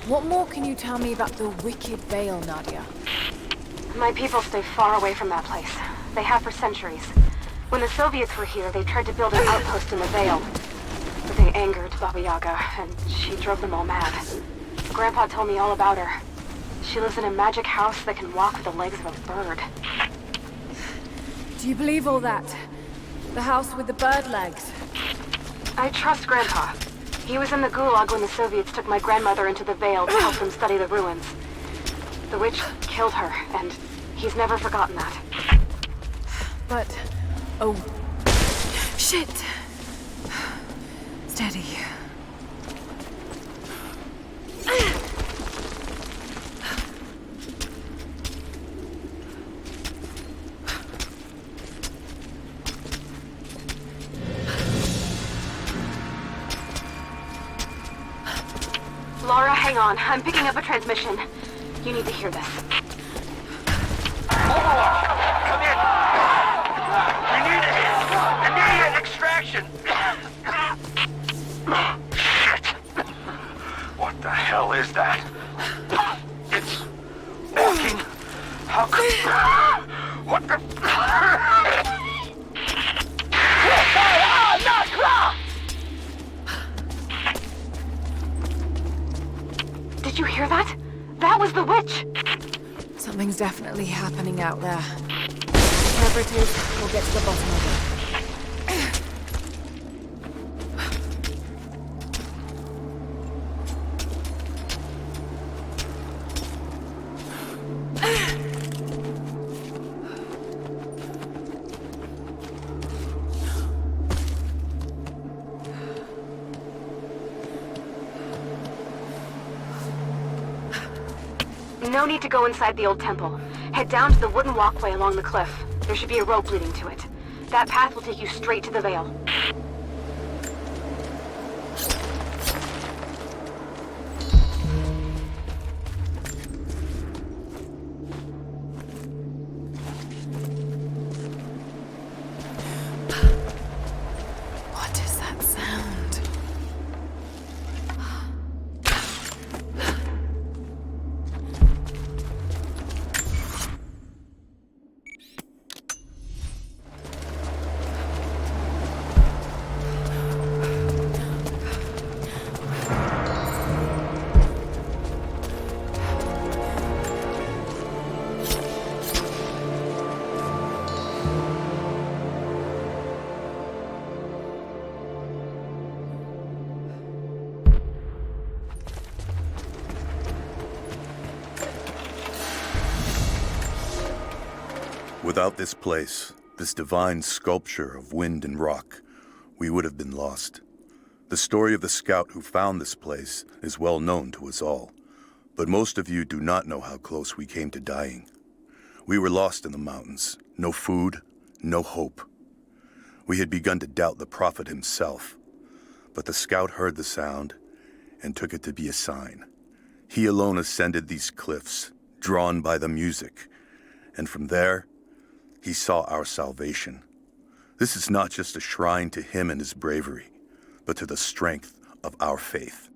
What more can you tell me about the wicked Veil, Nadia? My people stay far away from that place. They have for centuries. When the Soviets were here, they tried to build an outpost in the Veil. But they angered Baba Yaga, and she drove them all mad. Grandpa told me all about her. She lives in a magic house that can walk with the legs of a bird. Do you believe all that? The house with the bird legs? I trust Grandpa. He was in the Gulag when the Soviets took my grandmother into the Veil to help them study the ruins. The witch killed her, and he's never forgotten that. But... oh... shit! Steady. Laura, hang on. I'm picking up a transmission. You need to hear this. Overwatch! Come in! We need immediate extraction! Shit! What the hell is that? It's walking? How could... What the... Did you hear that? That was the witch! Something's definitely happening out there. Whatever it is, we'll get to the bottom of it. No need to go inside the old temple. Head down to the wooden walkway along the cliff. There should be a rope leading to it. That path will take you straight to the Veil. What is that sound? Without this place, this divine sculpture of wind and rock, we would have been lost. The story of the scout who found this place is well known to us all, but most of you do not know how close we came to dying. We were lost in the mountains, no food, no hope. We had begun to doubt the prophet himself, but the scout heard the sound and took it to be a sign. He alone ascended these cliffs, drawn by the music, and from there, he saw our salvation. This is not just a shrine to him and his bravery, but to the strength of our faith.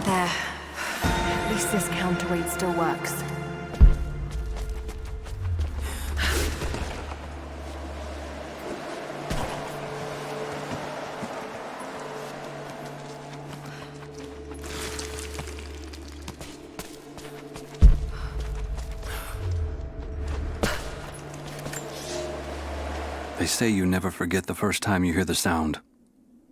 There. At least this counterweight still works. They say you never forget the first time you hear the sound.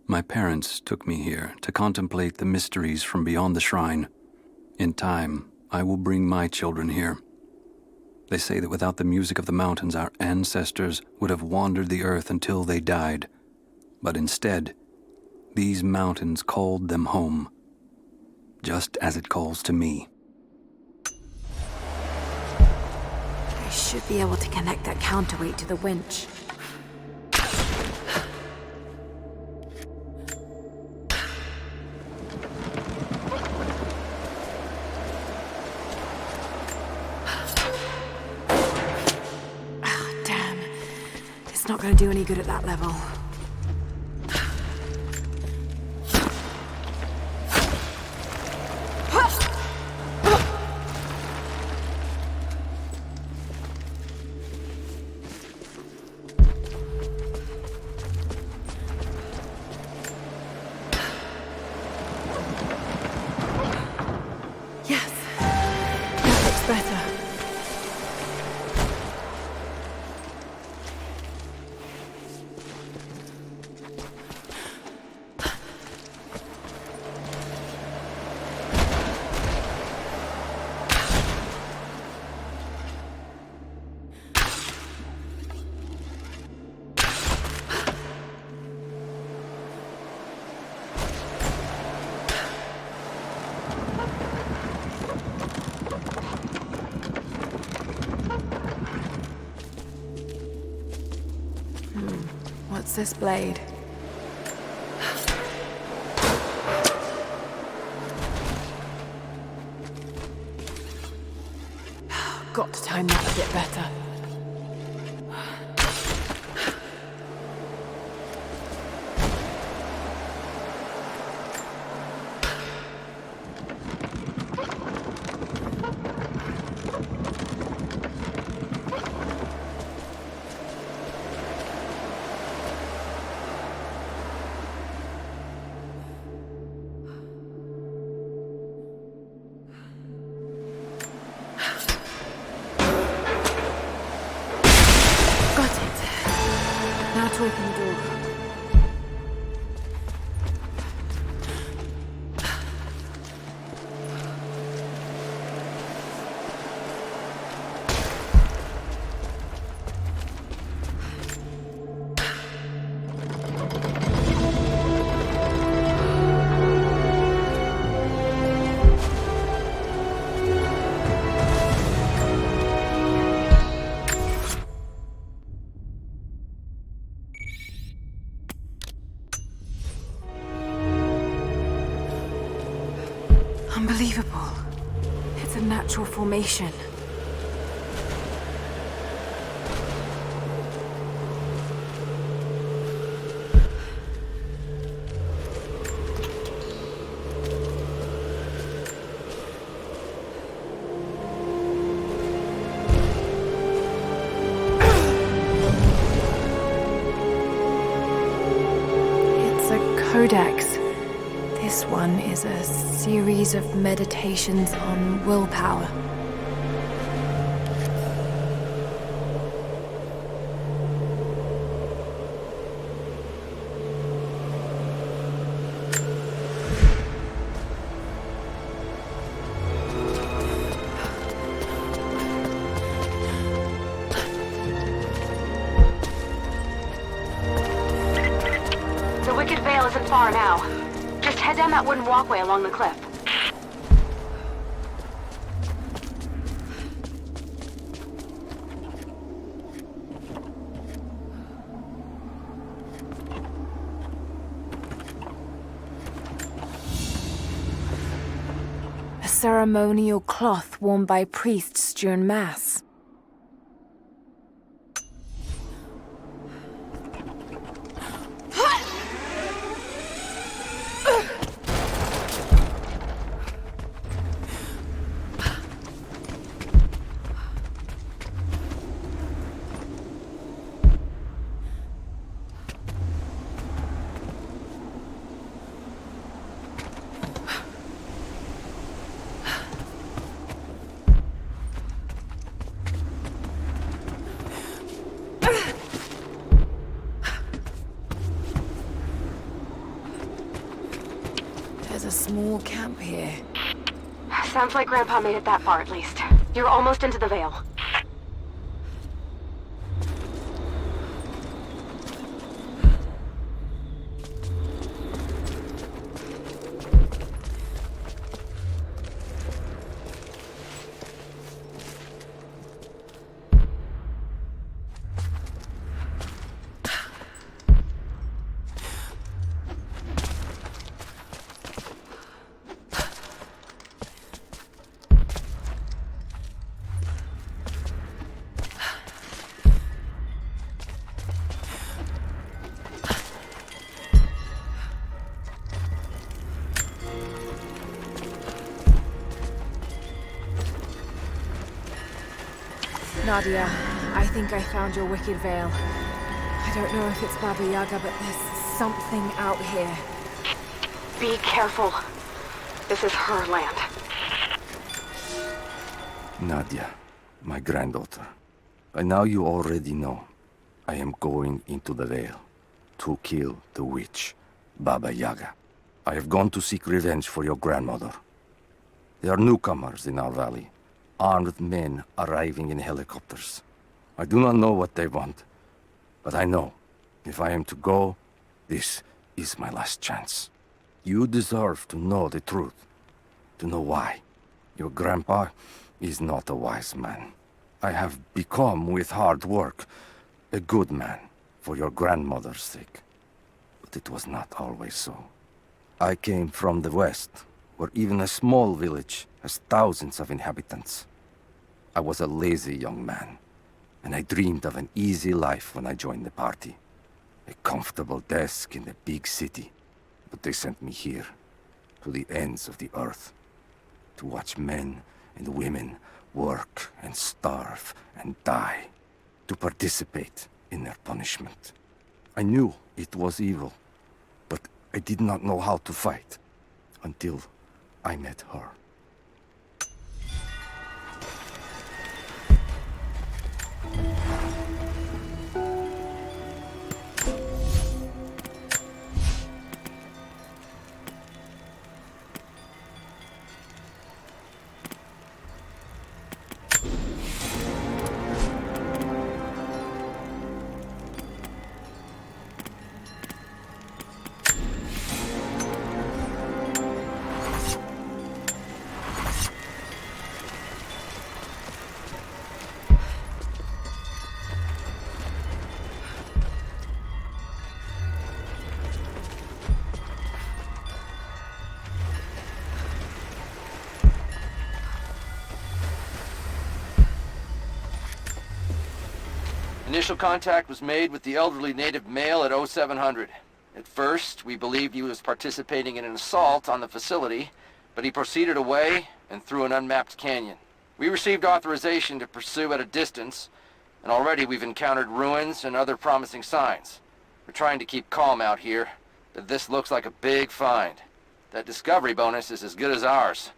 My parents took me here to contemplate the mysteries from beyond the shrine. In time, I will bring my children here. They say that without the music of the mountains, our ancestors would have wandered the earth until they died. But instead, these mountains called them home, just as it calls to me. I should be able to connect that counterweight to the winch. It's not gonna do any good at that level. Yes, that looks better. What's this blade? Got to time that a bit better. Now to open the door. Unbelievable. It's a natural formation. It's a codex. This one is a series of meditations on willpower. The Wicked Veil isn't far now. Just head down that wooden walkway along the cliff. A ceremonial cloth worn by priests during Mass. There's a small camp here. Sounds like Grandpa made it that far at least. You're almost into the Veil. Nadia, I think I found your wicked veil. I don't know if it's Baba Yaga, but there's something out here. Be careful. This is her land. Nadia, my granddaughter. By now you already know. I am going into the Vale to kill the witch, Baba Yaga. I have gone to seek revenge for your grandmother. There are newcomers in our valley, armed men arriving in helicopters. I do not know what they want, but I know if I am to go, this is my last chance. You deserve to know the truth, to know why. Your grandpa is not a wise man. I have become, with hard work, a good man for your grandmother's sake. But it was not always so. I came from the west, where even a small village has thousands of inhabitants. I was a lazy young man, and I dreamed of an easy life when I joined the party. A comfortable desk in a big city. But they sent me here, to the ends of the earth, to watch men and women work and starve and die, to participate in their punishment. I knew it was evil, but I did not know how to fight, until I met her. Initial contact was made with the elderly native male at 0700. At first, we believed he was participating in an assault on the facility, but he proceeded away and through an unmapped canyon. We received authorization to pursue at a distance, and already we've encountered ruins and other promising signs. We're trying to keep calm out here, but this looks like a big find. That discovery bonus is as good as ours.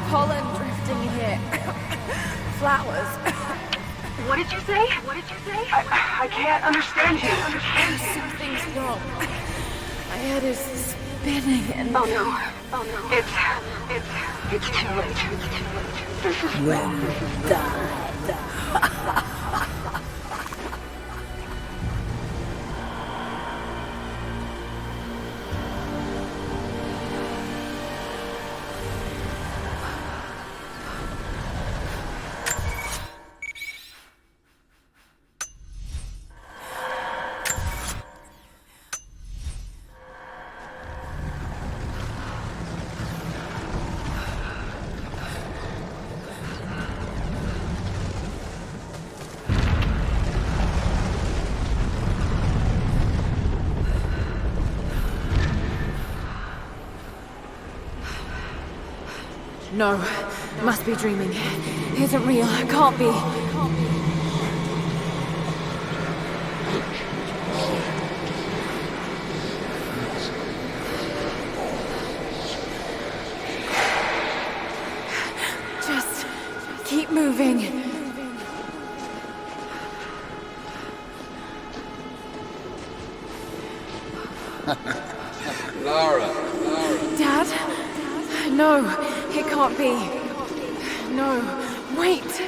Pollen drifting in here. Flowers. What did you say? What did you say? I can't understand you. Something's wrong. My head is spinning and... Oh no. Oh no. It's too late. This is when you die. No, must be dreaming. Isn't real, can't be. Just keep moving. Lara. Dad? No, it can't be. No, wait.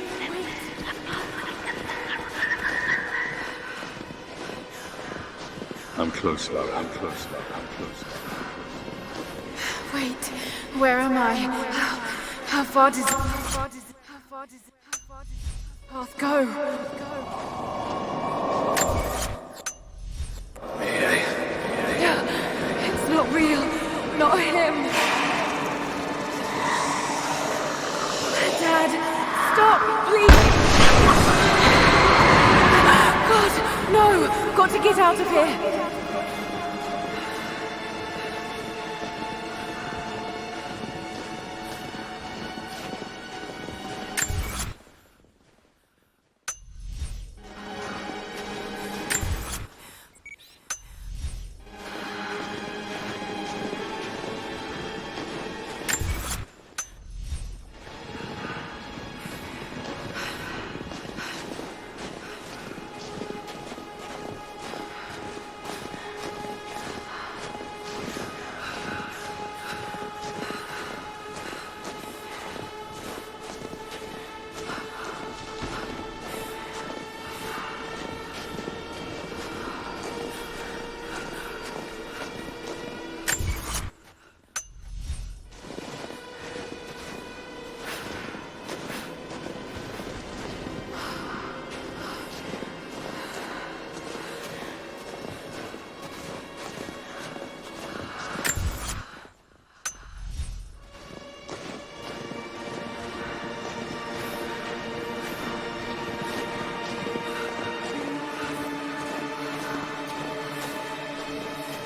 I'm close, Lara. I'm close, Lara. I'm close. Wait, where am I? How far does the path go? It's not real. Not him. Dad, stop, please. got to get out of here!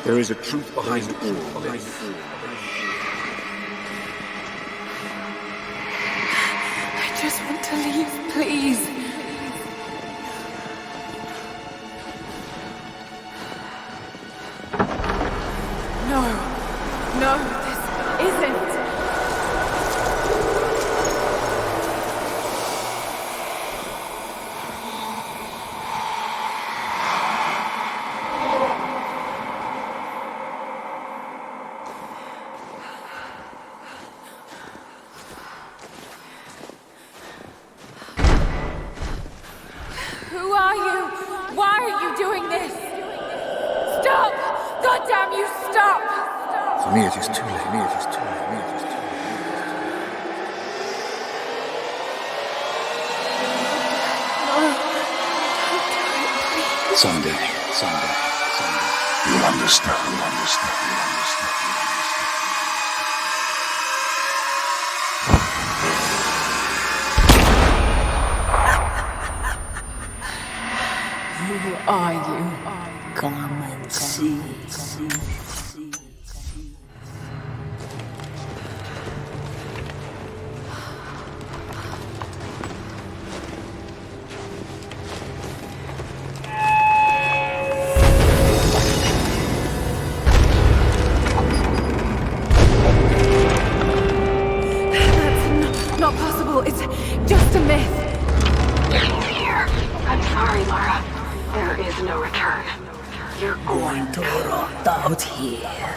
There is a truth behind all this. I just want to leave, please. No, this isn't. Who are you? Why are you doing this? Stop! God damn you, stop! For me it is too late. For me it is too late. For me it is too late. Someday. You'll understand. Who are you? Come and see. That's not possible. It's just a myth. I'm sorry, Laura. There is no return. You're Going to rot out here.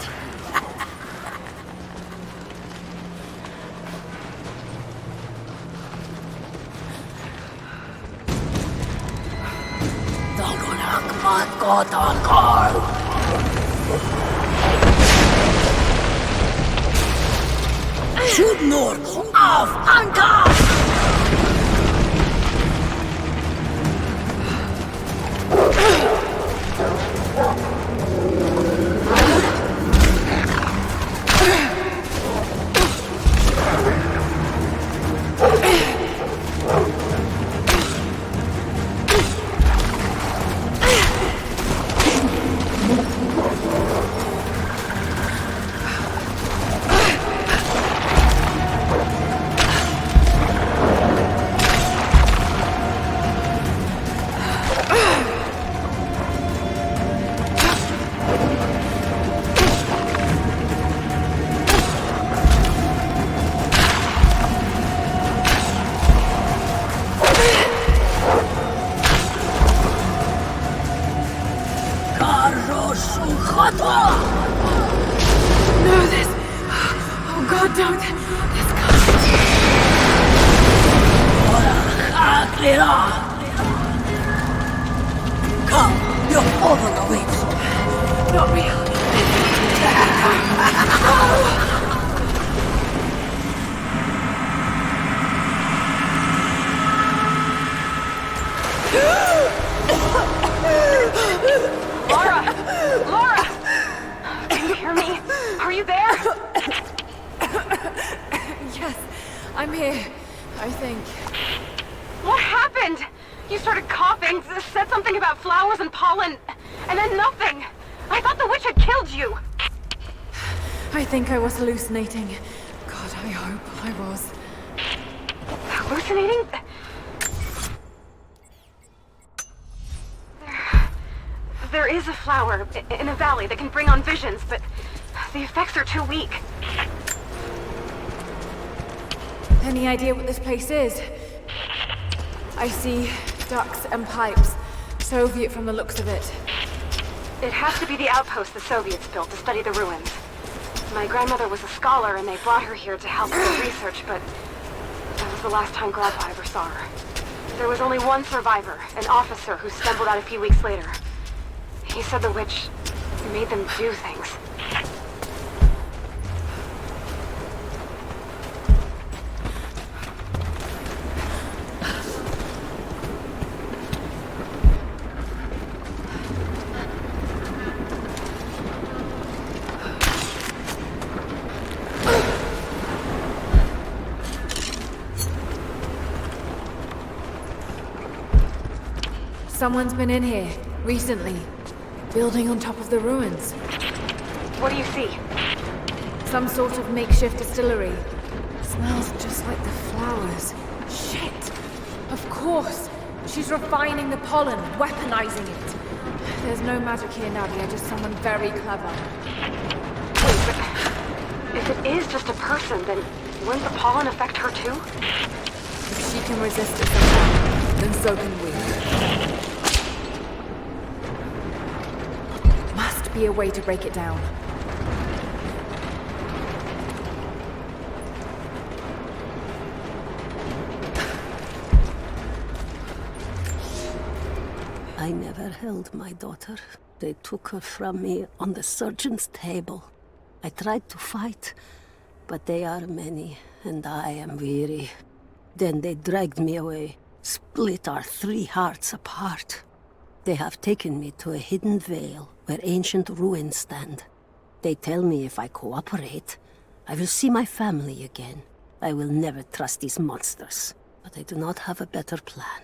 Shoot north of Anka! No, this... Oh God, don't... This can't... Come, you're over the witch. Not real. Laura! Can you hear me? Are you there? Yes, I'm here, I think. What happened? You started coughing, said something about flowers and pollen. and then nothing! I thought the witch had killed you! I think I was hallucinating. God, I hope I was. Hallucinating? There is a flower in a valley that can bring on visions, but the effects are too weak. Any idea what this place is? I see ducts and pipes. Soviet from the looks of it. It has to be the outpost the Soviets built to study the ruins. My grandmother was a scholar and they brought her here to help with the research, but that was the last time Grandpa ever saw her. There was only one survivor, an officer who stumbled out a few weeks later. He said the witch made them do things. Someone's been in here, recently. Building on top of the ruins. What do you see? Some sort of makeshift distillery. Smells just like the flowers. Shit! Of course! She's refining the pollen, weaponizing it. There's no magic here, Nadia, just someone very clever. Wait, but if it is just a person, then wouldn't the pollen affect her too? If she can resist it somehow, then so can we. Must be a way to break it down. I never held my daughter. They took her from me on the surgeon's table. I tried to fight, but they are many, and I am weary. Then they dragged me away, split our 3 hearts apart. They have taken me to a hidden vale where ancient ruins stand. They tell me if I cooperate, I will see my family again. I will never trust these monsters, but I do not have a better plan.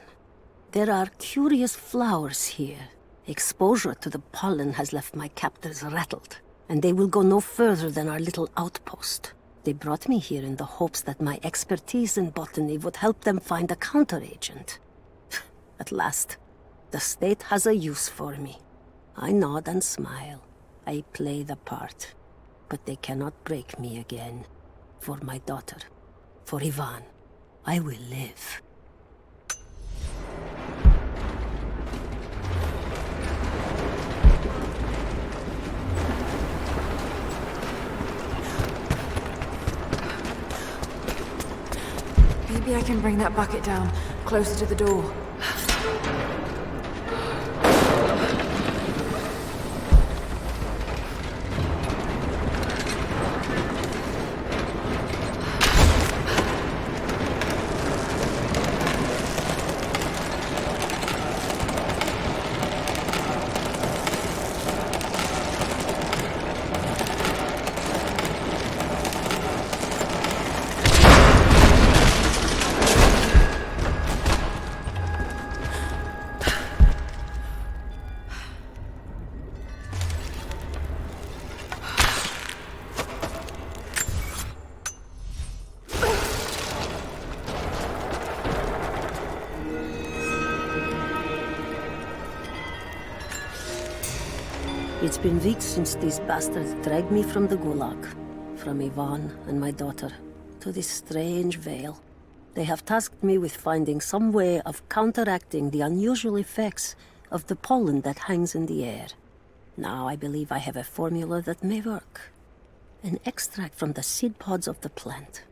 There are curious flowers here. Exposure to the pollen has left my captors rattled, and they will go no further than our little outpost. They brought me here in the hopes that my expertise in botany would help them find a counteragent. At last, the state has a use for me. I nod and smile. I play the part. But they cannot break me again. For my daughter, for Ivan, I will live. Maybe I can bring that bucket down, closer to the door. It's been weeks since these bastards dragged me from the Gulag, from Ivan and my daughter, to this strange vale. They have tasked me with finding some way of counteracting the unusual effects of the pollen that hangs in the air. Now I believe I have a formula that may work. An extract from the seed pods of the plant.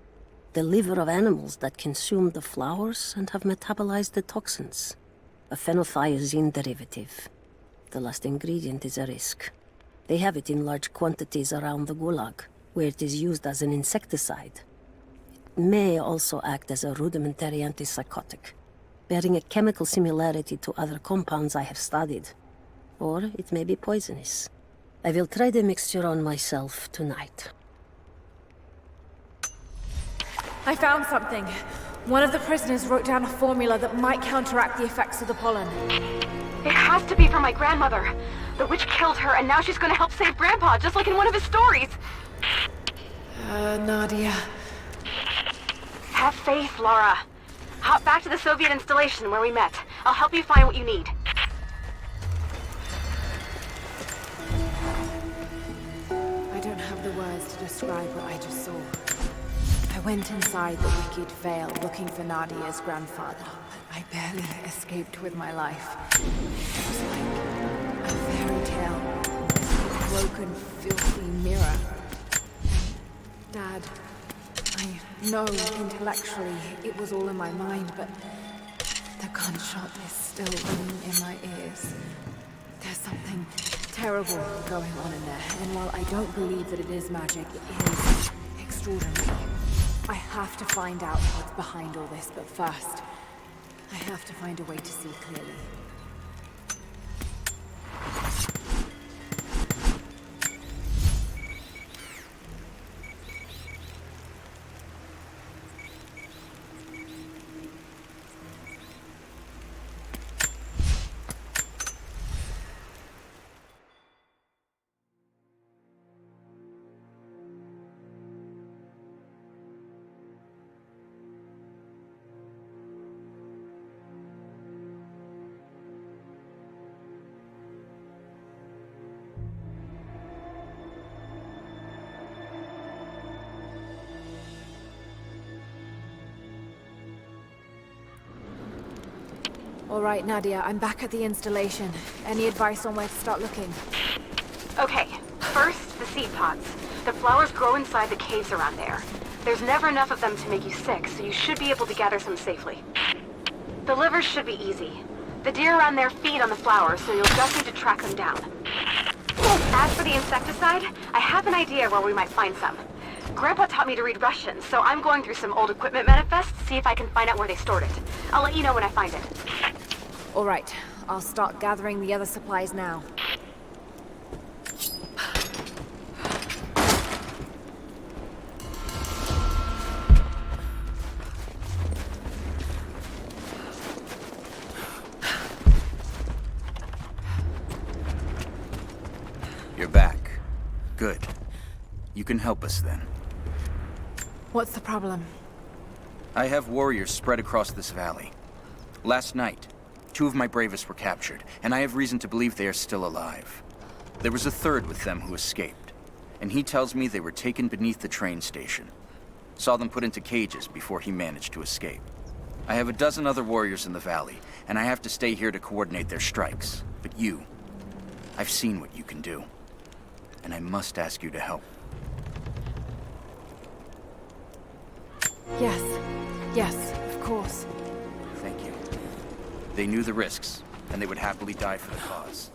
The liver of animals that consumed the flowers and have metabolized the toxins. A phenothiazine derivative. The last ingredient is a risk. They have it in large quantities around the Gulag, where it is used as an insecticide. It may also act as a rudimentary antipsychotic, bearing a chemical similarity to other compounds I have studied. Or it may be poisonous. I will try the mixture on myself tonight. I found something. One of the prisoners wrote down a formula that might counteract the effects of the pollen. It has to be for my grandmother. The witch killed her, and now she's gonna help save Grandpa, just like in one of his stories. Nadia. Have faith, Laura. Hop back to the Soviet installation where we met. I'll help you find what you need. I don't have the words to describe what I just saw. I went inside the wicked Vale looking for Nadia's grandfather, but I barely escaped with my life. It was like a fairy tale. This broken, filthy mirror. Dad, I know intellectually it was all in my mind, but the gunshot is still ringing in my ears. There's something terrible going on in there, and while I don't believe that it is magic, it is extraordinary. I have to find out what's behind all this, but first, I have to find a way to see clearly. All right, Nadia, I'm back at the installation. Any advice on where to start looking? Okay, first, the seed pods. The flowers grow inside the caves around there. There's never enough of them to make you sick, so you should be able to gather some safely. The livers should be easy. The deer around there feed on the flowers, so you'll just need to track them down. As for the insecticide, I have an idea where we might find some. Grandpa taught me to read Russian, so I'm going through some old equipment manifests to see if I can find out where they stored it. I'll let you know when I find it. All right, I'll start gathering the other supplies now. You're back. Good. You can help us then. What's the problem? I have warriors spread across this valley. Last night, 2 of my bravest were captured, and I have reason to believe they are still alive. There was a third with them who escaped, and he tells me they were taken beneath the train station. Saw them put into cages before he managed to escape. I have a dozen other warriors in the valley, and I have to stay here to coordinate their strikes. But you, I've seen what you can do, and I must ask you to help. Yes, of course. Thank you. They knew the risks, and they would happily die for the cause.